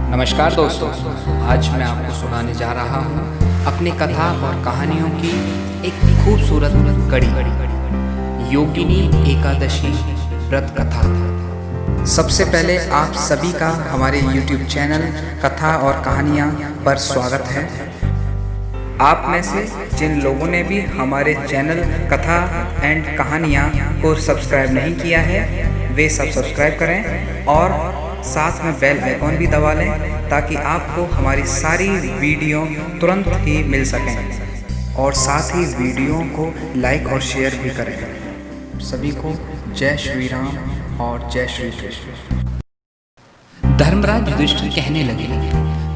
नमस्कार दोस्तों, आज मैं आपको सुनाने जा रहा हूँ अपनी कथा और कहानियों की एक खूबसूरत कड़ी, योगिनी एकादशी व्रत कथा। सबसे पहले आप सभी का हमारे YouTube चैनल कथा और कहानियाँ पर स्वागत है। आप में से जिन लोगों ने भी हमारे चैनल कथा एंड कहानियाँ को सब्सक्राइब नहीं किया है, वे सब सब्सक्राइब करें और साथ में बेल आइकॉन भी दबा लें ताकि आपको हमारी सारी वीडियो तुरंत ही मिल सकें और साथ ही वीडियो को लाइक और शेयर भी करें। सभी को जय श्री राम और जय श्री कृष्ण। धर्मराज युधिष्ठिर कहने लगे,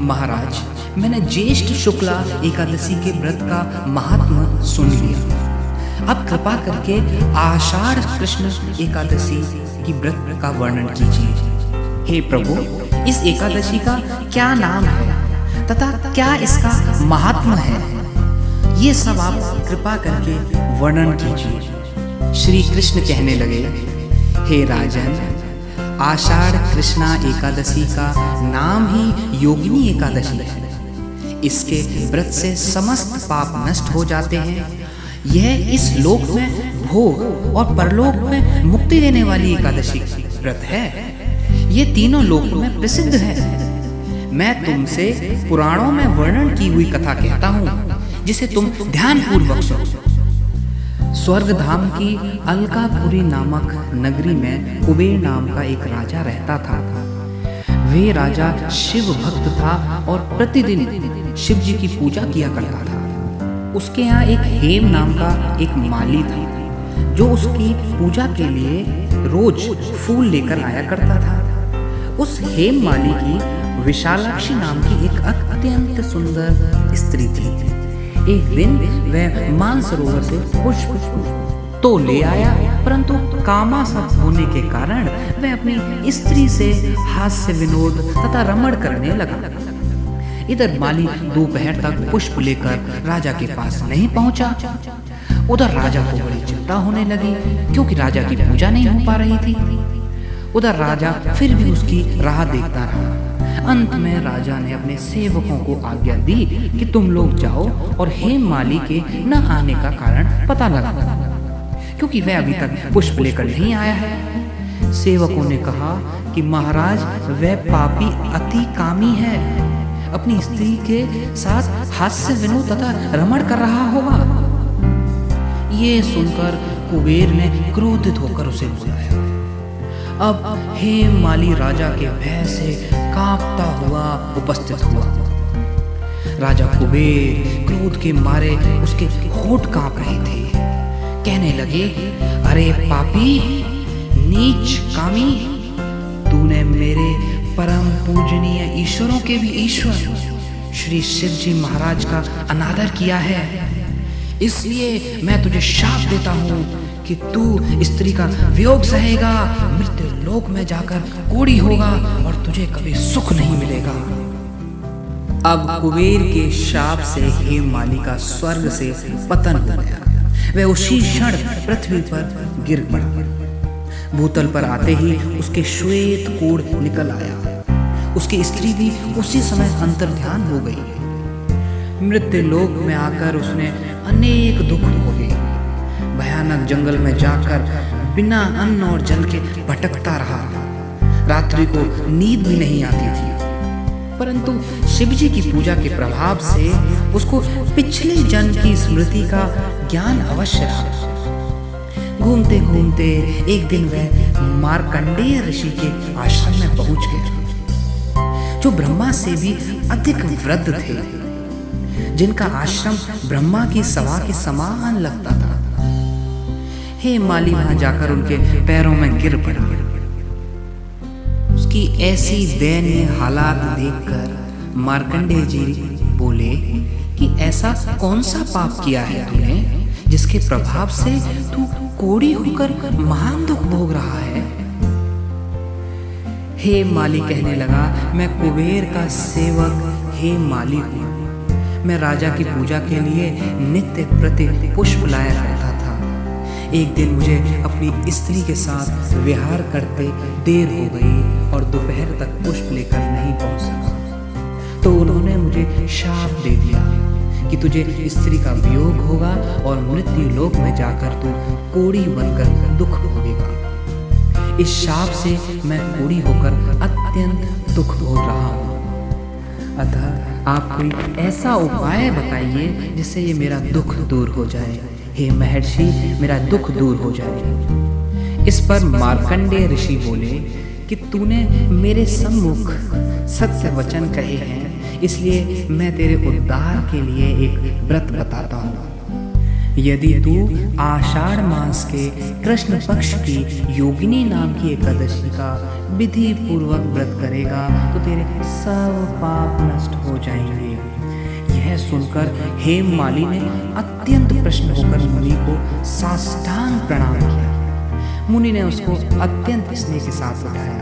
महाराज, मैंने ज्येष्ठ शुक्ला एकादशी के व्रत का महात्म सुन लिया। अब कृपा करके आषाढ़ कृष्ण एकादशी की व्रत का वर्णन कीजिए। हे प्रभु, इस एकादशी का क्या नाम है तथा क्या इसका महात्म है, ये सब आप कृपा करके वर्णन कीजिए। श्री कृष्ण कहने लगे, हे राजन, आषाढ़ कृष्णा एकादशी का नाम ही योगिनी एकादशी है। इसके व्रत से समस्त पाप नष्ट हो जाते हैं। यह इस लोक में भोग और परलोक में मुक्ति देने वाली एकादशी व्रत है। ये तीनों लोकों में प्रसिद्ध है। मैं तुमसे पुराणों में वर्णन की हुई कथा कहता हूँ, जिसे तुम ध्यानपूर्वक सुनो। स्वर्ग धाम की अलकापुरी नामक नगरी में कुबेर नाम का एक राजा रहता था। वे राजा शिव भक्त था और प्रतिदिन शिव जी की पूजा किया करता था। उसके यहाँ एक हेम नाम का एक माली था, जो उसकी पूजा के लिए रोज फूल लेकर आया करता था। उस हेम माली की विशालाक्षी नाम की एक अत्यंत सुंदर स्त्री थी। एक दिन वह मानसरोवर से पुष्प तो ले आया, परंतु कामासक्त होने के कारण वह अपनी स्त्री से हास्य विनोद तथा रमण करने लगा। इधर माली दोपहर तक पुष्प लेकर राजा के पास नहीं पहुंचा। उधर राजा को बड़ी चिंता होने लगी, क्योंकि राजा की पूजा नहीं हो पा रही थी। उधर राजा फिर भी उसकी राह देखता रहा। अंत में राजा ने अपने सेवकों को आज्ञा दी कि तुम लोग जाओ और हेम माली के न आने का कारण पता लगा, क्योंकि वह अभी तक पुष्प लेकर नहीं आया है। सेवकों ने कहा कि महाराज, वह पापी अति कामी है, अपनी स्त्री के साथ हास्य विनोद तथा रमण कर रहा होगा। ये सुनकर कुबेर ने क्रोधित होकर उसे बुलाया। अब हेम माली राजा के भय से कांपता हुआ उपस्थित हुआ। राजा कुबेर क्रोध के मारे उसके होंठ कांप रहे थे। कहने लगे, अरे पापी, नीच कामी, तूने मेरे परम पूजनीय ईश्वरों के भी ईश्वर श्री शिव जी महाराज का अनादर किया है। इसलिए मैं तुझे शाप देता हूँ कि तू स्त्री का वियोग सहेगा, मृत्यु लोक में जाकर कोढ़ी होगा और तुझे कभी सुख नहीं मिलेगा। अब कुबेर के शाप से हेम माली का स्वर्ग से पतन हो गया। वह उसी क्षण पृथ्वी पर गिर पड़ा। भूतल पर आते ही उसके श्वेत कोढ़ निकल आया। उसकी स्त्री भी उसी समय अंतर्ध्यान हो गई। मृत्यु लोक में आकर उसने अनेक दुख भोगे। भयानक जंगल में जाकर बिना अन्न और जल के भटकता रहा। रात्रि को नींद भी नहीं आती थी, परंतु शिव जी की पूजा के प्रभाव से उसको पिछले जन्म की स्मृति का ज्ञान अवश्य रहा। घूमते घूमते एक दिन वह मार्कंडेय ऋषि के आश्रम में पहुंच गया, जो ब्रह्मा से भी अधिक वृद्ध थे, जिनका आश्रम ब्रह्मा की सभा के समान लगता था। हेम माली वहां जाकर उनके पैरों में गिर पड़ा। उसकी ऐसी दयनीय हालात देखकर मार्कंडेय जी बोले कि ऐसा कौन सा पाप किया है तूने, जिसके प्रभाव से तू कोढ़ी होकर महान दुख भोग रहा है। हेम माली कहने लगा, मैं कुबेर का सेवक हेम माली हूँ। मैं राजा की पूजा के लिए नित्य प्रति पुष्प लाया करता था। एक दिन मुझे अपनी स्त्री के साथ विहार करते देर हो गई और दोपहर तक पुष्प लेकर नहीं पहुंच सका। तुझे शाप दे दिया कि तुझे स्त्री का वियोग होगा और मृत्यु लोक में जाकर तू कोढ़ी बनकर दुख भोगेगा। इस शाप से मैं कोढ़ी होकर अत्यंत दुख भोग रहा हूँ। अतः आप कोई ऐसा उपाय बताइए जिससे ये मेरा दुख दूर हो जाए। हे महर्षि, मेरा दुख दूर हो जाए। इस पर मार्कंडेय ऋषि बोले कि तूने मेरे सम्मुख सत्य वचन कहे हैं, इसलिए मैं तेरे उद्धार के लिए एक व्रत बताता हूँ। यदि तू आषाढ़ मास के कृष्ण पक्ष की योगिनी नाम की एकादशी का विधि पूर्वक व्रत करेगा तो तेरे सब पाप नष्ट हो जाएंगे। यह सुनकर हेममाली ने अत्यंत प्रसन्न होकर मुनि को साष्टांग प्रणाम किया। मुनि ने उसको अत्यंत स्नेह के साथ उठाया।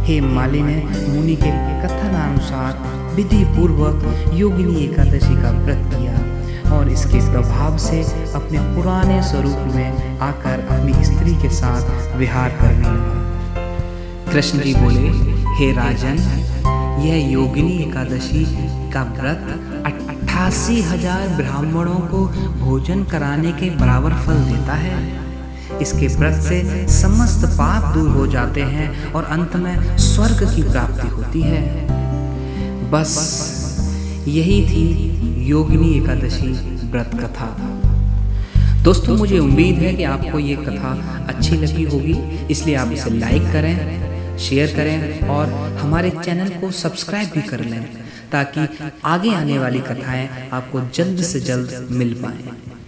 हेममाली ने मुनि के कथनानुसार विधि पूर्वक योगिनी एकादशी का व्रत किया और इसके प्रभाव से अपने पुराने स्वरूप में आकर अपनी स्त्री के साथ विहार करने लगा। कृष्ण जी बोले, हे राजन, यह योगिनी एकादशी का व्रत 88,000 ब्राह्मणों को भोजन कराने के बराबर फल देता है। इसके व्रत से समस्त पाप दूर हो जाते हैं और अंत में स्वर्ग की प्राप्ति होती है। बस यही थी योगिनी एकादशी व्रत कथा। दोस्तों, मुझे उम्मीद है कि आपको ये कथा अच्छी लगी होगी, इसलिए आप इसे लाइक करें, शेयर करें और हमारे चैनल को सब्सक्राइब भी कर लें ताकि आगे आने वाली कथाएं आपको जल्द से जल्द मिल पाएं।